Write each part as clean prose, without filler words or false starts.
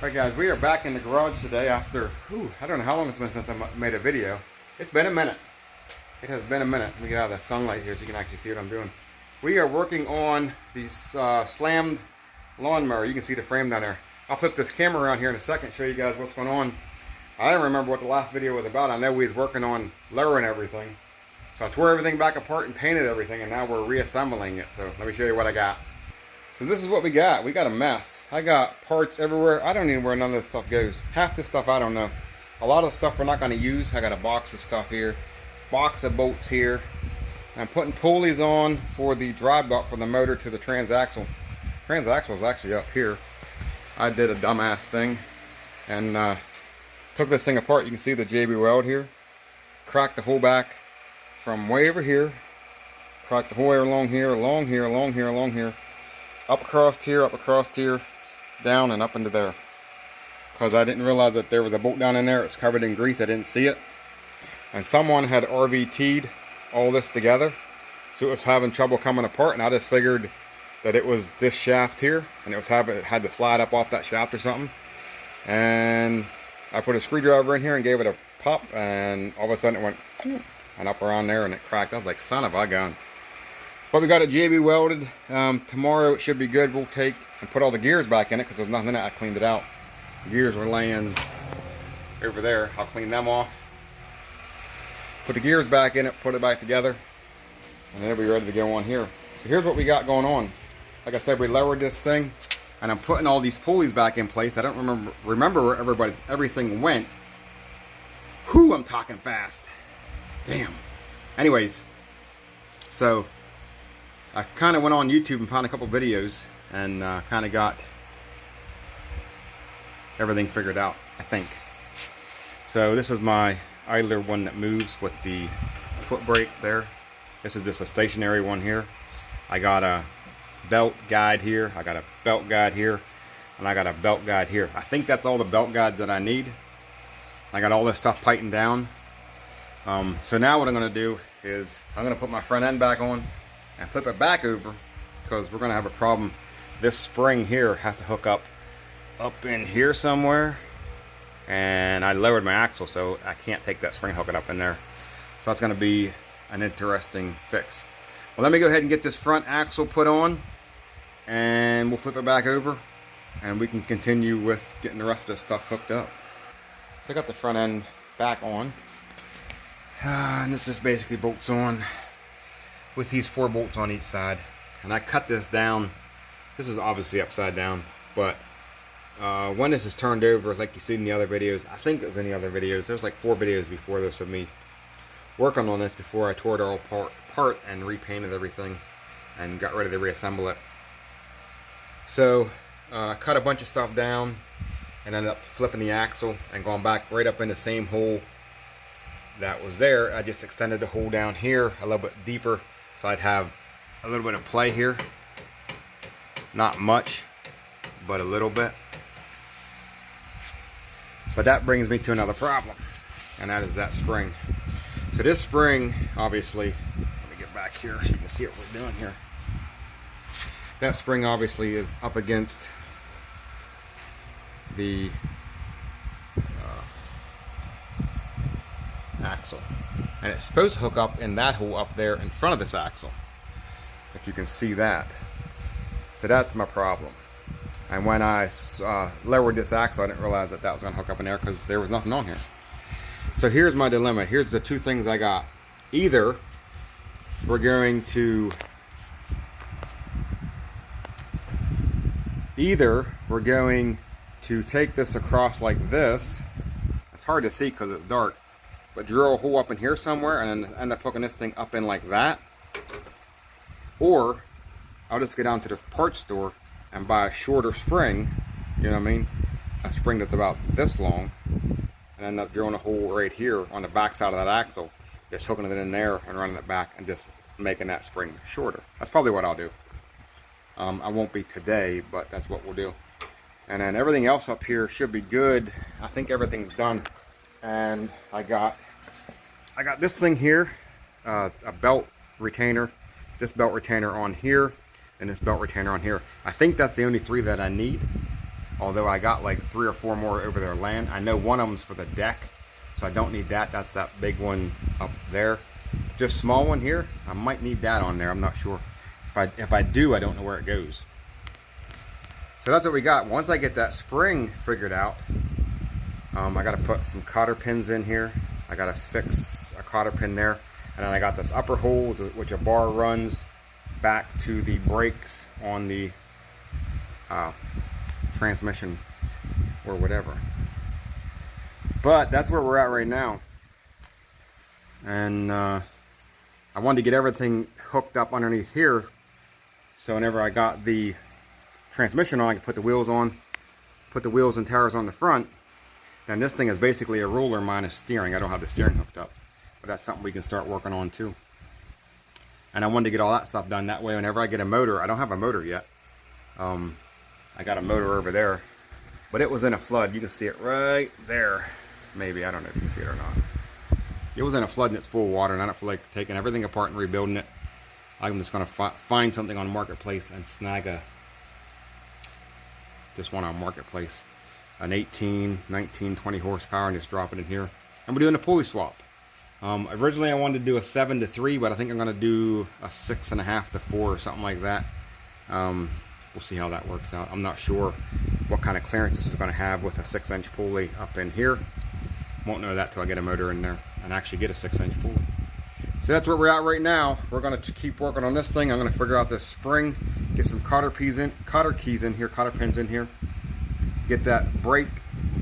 Alright guys, we are back in the garage today after, I don't know how long it's been since I made a video. It's been a minute. It has been a minute. Let me get out of the sunlight here so you can actually see what I'm doing. We are working on the slammed lawnmower. You can see the frame down there. I'll flip this camera around here in a second, show you guys what's going on. I don't remember what the last video was about. I know we was working on lowering everything. So I tore everything back apart and painted everything, and now we're reassembling it. So let me show you what I got. So this is what we got. We got a mess. I got parts everywhere. I don't even know where none of this stuff goes. Half this stuff I don't know. A lot of stuff we're not going to use. I got a box of stuff here. Box of bolts here. I'm putting pulleys on for the drive belt for the motor to the transaxle. Transaxle is actually up here. I did a dumbass thing and took this thing apart. You can see the JB weld here. Cracked the whole back from way over here. Cracked the whole way along here, along here, along here, along here. Up across here, down and up into there. Because I didn't realize that there was a bolt down in there. It's covered in grease. I didn't see it. And someone had RVT'd all this together. So it was having trouble coming apart. And I just figured that it was this shaft here. And it had to slide up off that shaft or something. And I put a screwdriver in here and gave it a pop. And all of a sudden it went and up around there and it cracked. I was like, son of a gun. But we got it JB welded. Tomorrow it should be good. We'll take and put all the gears back in it because there's nothing in it. I cleaned it out. The gears were laying over there. I'll clean them off. Put the gears back in it, put it back together, and it'll be ready to go on here. So here's what we got going on. Like I said, we lowered this thing, and I'm putting all these pulleys back in place. I don't remember where everything went. Whew, I'm talking fast. Damn. Anyways, so I kind of went on YouTube and found a couple videos and kind of got everything figured out, I think. So this is my idler one that moves with the foot brake there. This is just a stationary one here. I got a belt guide here. I got a belt guide here. And I got a belt guide here. I think that's all the belt guides that I need. I got all this stuff tightened down. So now what I'm going to do is I'm going to put my front end back on and flip it back over because we're going to have a problem. This spring here has to hook up in here somewhere, and I lowered my axle so I can't take that spring, hook it up in there. So that's going to be an interesting fix. Well, let me go ahead and get this front axle put on and we'll flip it back over and we can continue with getting the rest of this stuff hooked up. So I got the front end back on, and this just basically bolts on with these 4 bolts on each side. And I cut this down. This is obviously upside down, but when this is turned over, like you see in the other videos, I think it was in the other videos, there's like 4 videos before this of me working on this before I tore it all apart and repainted everything and got ready to reassemble it. So I cut a bunch of stuff down and ended up flipping the axle and going back right up in the same hole that was there. I just extended the hole down here a little bit deeper so I'd have a little bit of play here. Not much, but a little bit. But that brings me to another problem, and that is that spring. So this spring, obviously, let me get back here so you can see what we're doing here. That spring obviously is up against the axle, and it's supposed to hook up in that hole up there in front of this axle, if you can see that. So that's my problem. And when I lowered this axle, I didn't realize that that was going to hook up in there because there was nothing on here. So here's my dilemma. Here's the 2 things I got. Either we're going to take this across like this. It's hard to see because it's dark, but drill a hole up in here somewhere and then end up hooking this thing up in like that. Or I'll just go down to the parts store and buy a shorter spring, you know what I mean? A spring that's about this long, and end up drilling a hole right here on the back side of that axle, just hooking it in there and running it back and just making that spring shorter. That's probably what I'll do. I won't be today, but that's what we'll do. And then everything else up here should be good. I think everything's done. And I got this thing here, a belt retainer, this belt retainer on here, and this belt retainer on here. I think that's the only 3 that I need. Although I got like 3 or 4 more over there land. I know one of them's for the deck, so I don't need that. That's that big one up there. Just small one here, I might need that on there. I'm not sure. If I do, I don't know where it goes. So that's what we got. Once I get that spring figured out, I got to put some cotter pins in here. I got to fix a cotter pin there. And then I got this upper hole, which a bar runs back to the brakes on the transmission or whatever. But that's where we're at right now. And I wanted to get everything hooked up underneath here, so whenever I got the transmission on, I could put the wheels on, put the wheels and tires on the front. Then this thing is basically a roller minus steering. I don't have the steering hooked up, but that's something we can start working on too. And I wanted to get all that stuff done that way. Whenever I get a motor, I don't have a motor yet. I got a motor over there, but it was in a flood. You can see it right there. Maybe, I don't know if you can see it or not. It was in a flood and it's full of water, and I don't feel like taking everything apart and rebuilding it. I'm just going to find something on Marketplace and snag just one on Marketplace. An 18, 19, 20 horsepower and just drop it in here. And we're doing a pulley swap. Originally I wanted to do a 7 to 3, but I think I'm going to do a 6.5 to 4 or something like that. We'll see how that works out. I'm not sure what kind of clearance this is going to have with a 6-inch pulley up in here. Won't know that till I get a motor in there and actually get a 6-inch pulley. So that's where we're at right now. We're going to keep working on this thing. I'm going to figure out this spring, get some cotter pins in here, get that brake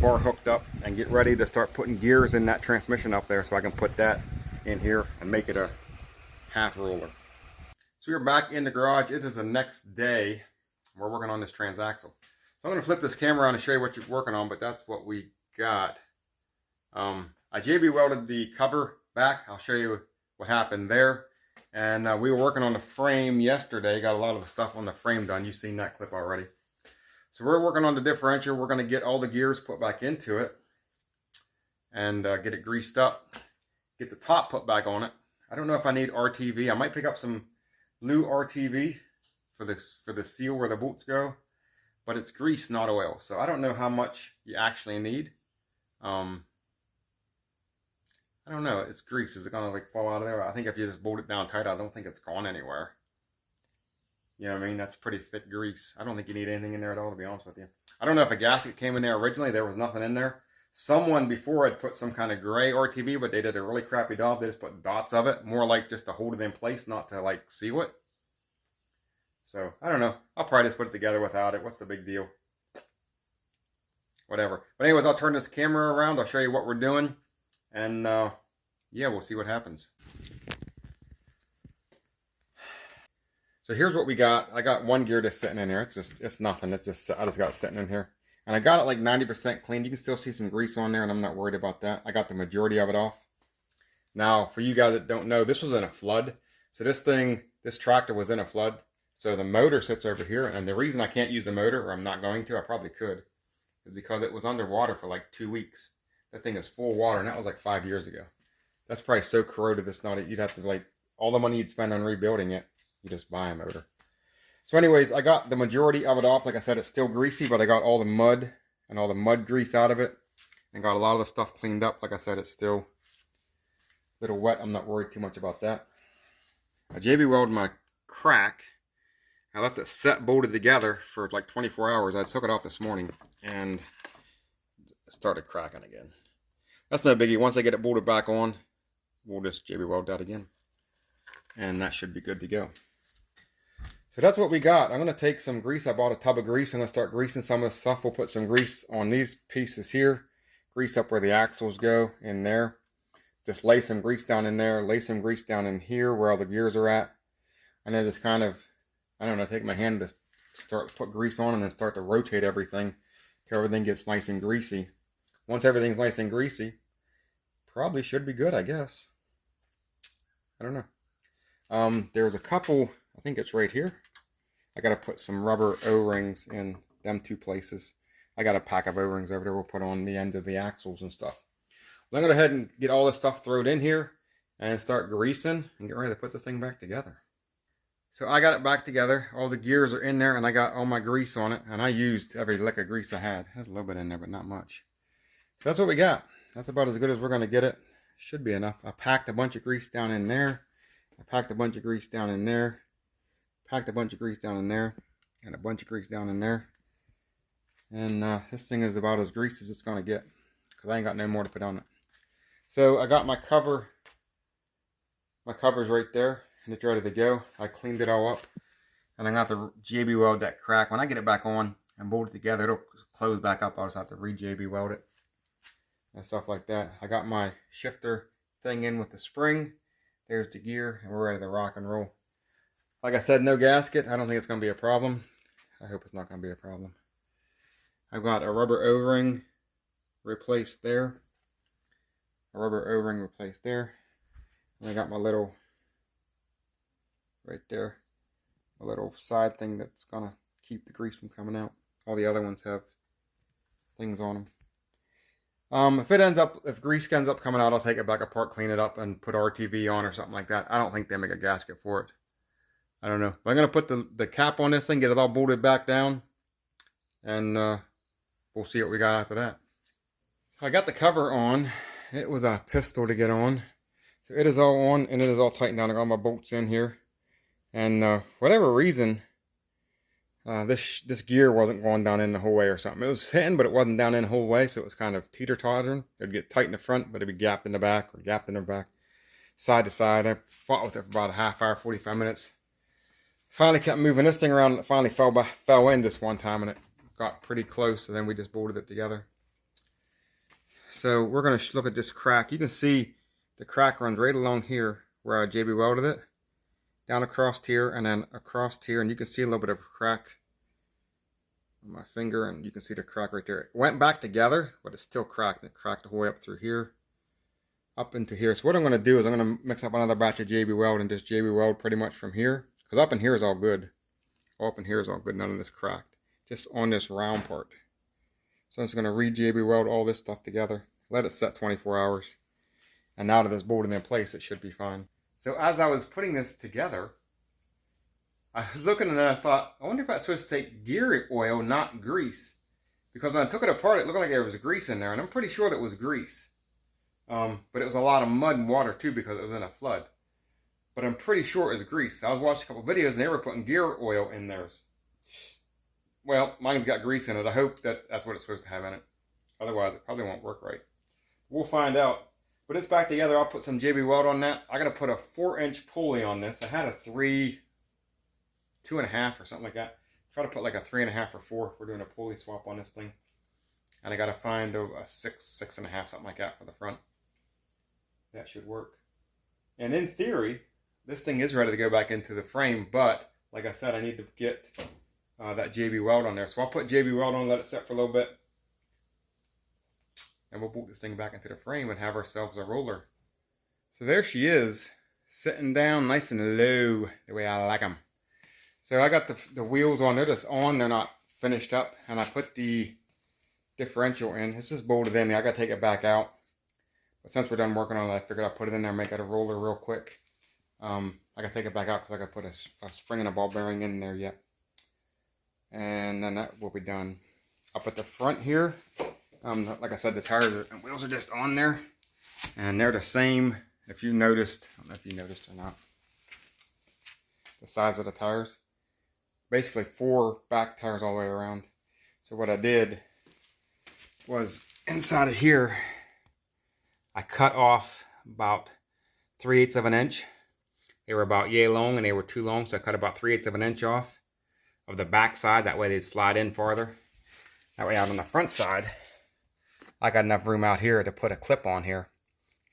bar hooked up, and get ready to start putting gears in that transmission up there so I can put that in here and make it a half roller. So we're back in the garage. It is the next day. We're working on this transaxle. So I'm going to flip this camera around and show you what you're working on, but that's what we got. I JB welded the cover back. I'll show you what happened there. And we were working on the frame yesterday. Got a lot of the stuff on the frame done. You've seen that clip already. So we're working on the differential. We're going to get all the gears put back into it and get it greased up. Get the top put back on it. I don't know if I need RTV. I might pick up some blue RTV for the seal where the bolts go, but it's grease, not oil. So I don't know how much you actually need. I don't know. It's grease. Is it going to like fall out of there? I think if you just bolt it down tight, I don't think it's gone anywhere. You know what I mean? That's pretty thick grease. I don't think you need anything in there at all, to be honest with you. I don't know if a gasket came in there originally. There was nothing in there. Someone before had put some kind of gray RTV, but they did a really crappy job. They just put dots of it, more like just to hold it in place, not to like seal it. So, I don't know. I'll probably just put it together without it. What's the big deal? Whatever. But anyways, I'll turn this camera around. I'll show you what we're doing. And, yeah, we'll see what happens. So here's what we got. I got one gear just sitting in here. It's nothing. I just got it sitting in here. And I got it like 90% clean. You can still see some grease on there, and I'm not worried about that. I got the majority of it off. Now, for you guys that don't know, this was in a flood. So this tractor was in a flood. So the motor sits over here. And the reason I can't use the motor, or I'm not going to, I probably could, is because it was underwater for like 2 weeks. That thing is full of water, and that was like 5 years ago. That's probably so corroded, it's not, you'd have to like, all the money you'd spend on rebuilding it, you just buy a motor. So anyways, I got the majority of it off. Like I said, it's still greasy, but I got all the mud and all the mud grease out of it. And got a lot of the stuff cleaned up. Like I said, it's still a little wet. I'm not worried too much about that. I JB welded my crack. I left it set bolted together for like 24 hours. I took it off this morning and it started cracking again. That's no biggie. Once I get it bolted back on, we'll just JB weld that again. And that should be good to go. So that's what we got. I'm going to take some grease. I bought a tub of grease. I'm going to start greasing some of the stuff. We'll put some grease on these pieces here. Grease up where the axles go in there. Just lay some grease down in there. Lay some grease down in here where all the gears are at. And then just kind of, I don't know, take my hand to start to put grease on and then start to rotate everything till everything gets nice and greasy. Once everything's nice and greasy, probably should be good, I guess. I don't know. There's a couple, I think it's right here. I got to put some rubber O-rings in them two places. I got a pack of O-rings over there we'll put on the end of the axles and stuff. Well, I'm going to go ahead and get all this stuff thrown in here and start greasing and get ready to put this thing back together. So I got it back together. All the gears are in there, and I got all my grease on it. And I used every lick of grease I had. There's a little bit in there, but not much. So that's what we got. That's about as good as we're going to get it. Should be enough. I packed a bunch of grease down in there. I packed a bunch of grease down in there. Packed a bunch of grease down in there. And a bunch of grease down in there. And this thing is about as greasy as it's going to get. Because I ain't got no more to put on it. So I got my cover. My cover's right there. And it's ready to go. I cleaned it all up. And I got the JB weld that crack. When I get it back on and bolt it together, it'll close back up. I'll just have to re-JB weld it. And stuff like that. I got my shifter thing in with the spring. There's the gear. And we're ready to rock and roll. Like I said, no gasket. I don't think it's going to be a problem. I hope it's not going to be a problem. I've got a rubber O-ring replaced there. A rubber O-ring replaced there. And I got my little, right there, a little side thing that's going to keep the grease from coming out. All the other ones have things on them. If grease ends up coming out, I'll take it back apart, clean it up, and put RTV on or something like that. I don't think they make a gasket for it. I don't know. But I'm going to put the cap on this thing, get it all bolted back down, and we'll see what we got after that. So I got the cover on. It was a pistol to get on. So it is all on, and it is all tightened down. I got all my bolts in here. And whatever reason, this gear wasn't going down in the whole way or something. It was hitting, but it wasn't down in the whole way, so it was kind of teeter-tottering. It'd get tight in the front, but it'd be gapped in the back, or gapped in the back, side to side. I fought with it for about a half hour, 45 minutes. Finally kept moving this thing around, and it finally fell in this one time, and it got pretty close, so then we just bolted it together. So we're going to look at this crack. You can see the crack runs right along here where I JB welded it, down across here, and then across here, and you can see a little bit of a crack on my finger, and you can see the crack right there. It went back together, but it's still cracked. It cracked the whole way up through here, up into here. So what I'm going to do is I'm going to mix up another batch of JB weld and just JB weld pretty much from here, because up in here is all good. All up in here is all good. None of this cracked. Just on this round part. So I'm just going to re-JB weld all this stuff together. Let it set 24 hours. And now that it's bolted in place, it should be fine. So as I was putting this together, I was looking and I thought, I wonder if I'm supposed to take gear oil, not grease. Because when I took it apart, it looked like there was grease in there. And I'm pretty sure that was grease. But it was a lot of mud and water too because it was in a flood. But I'm pretty sure it was grease. I was watching a couple videos and they were putting gear oil in theirs. Well, mine's got grease in it. I hope that that's what it's supposed to have in it. Otherwise, it probably won't work right. We'll find out. But it's back together. I'll put some JB weld on that. I got to put a 4-inch pulley on this. I had a 2.5 or something like that. Try to put like a 3.5 or 4. We're doing a pulley swap on this thing. And I got to find a 6.5, something like that for the front. That should work. And in theory, this thing is ready to go back into the frame. But like I said, I need to get that JB weld on there. So I'll put JB weld on, let it set for a little bit. And we'll boot this thing back into the frame and have ourselves a roller. So there she is, sitting down nice and low, the way I like them. So I got the wheels on, they're just on, they're not finished up. And I put the differential in. It's just bolted in there, I got to take it back out. But since we're done working on it, I figured I'd put it in there and make it a roller real quick. I got to take it back out because I got to put a spring and a ball bearing in there yet. And then that will be done. Up at the front here, like I said, the tires and wheels are just on there. And they're the same, if you noticed, I don't know if you noticed or not, the size of the tires. Basically 4 back tires all the way around. So what I did was inside of here, I cut off about 3/8 of an inch. They were about yay long and they were too long, so I cut about 3/8 of an inch off of the back side. That way they'd slide in farther. That way out on the front side, I got enough room out here to put a clip on here.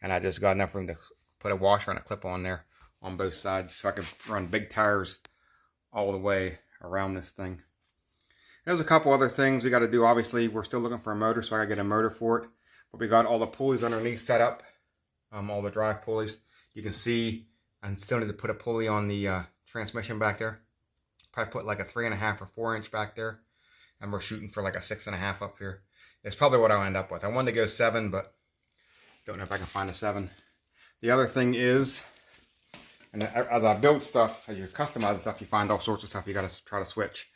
And I just got enough room to put a washer and a clip on there on both sides so I could run big tires all the way around this thing. There's a couple other things we got to do. Obviously, we're still looking for a motor, so I got to get a motor for it. But we got all the pulleys underneath set up, all the drive pulleys. You can see I still need to put a pulley on the transmission back there. Probably put like a 3.5 or 4 inch back there. And we're shooting for like a 6.5 up here. It's probably what I'll end up with. I wanted to go 7, but don't know if I can find a 7. The other thing is, And as I build stuff, as you customize stuff, you find all sorts of stuff you got to try to switch.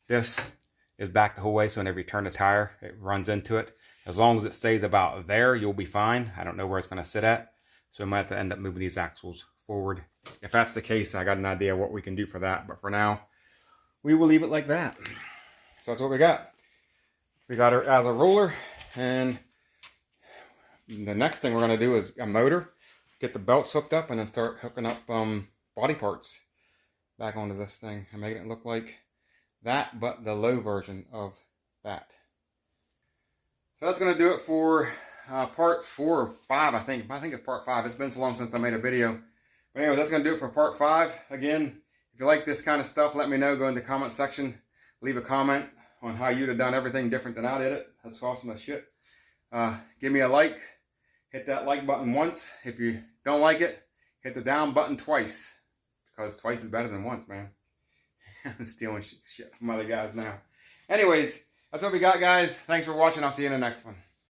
This is back the whole way, so whenever you turn the tire, it runs into it. As long as it stays about there, you'll be fine. I don't know where it's going to sit at, so we might have to end up moving these axles forward. If that's the case, I got an idea what we can do for that, but for now, we will leave it like that. So that's what we got. We got her as a roller, and the next thing we're going to do is a motor, get the belts hooked up, and then start hooking up body parts back onto this thing and making it look like that, but the low version of that. So that's going to do it for part 4 or 5, I think. I think it's part 5. It's been so long since I made a video. But anyway, that's going to do it for part 5. Again, if you like this kind of stuff, let me know. Go in the comment section. Leave a comment on how you'd have done everything different than I did it. That's awesome as shit. Give me a like. Hit that like button once. If you don't like it, hit the down button twice. Because twice is better than once, man. I'm stealing shit from other guys now. Anyways, that's what we got, guys. Thanks for watching. I'll see you in the next one.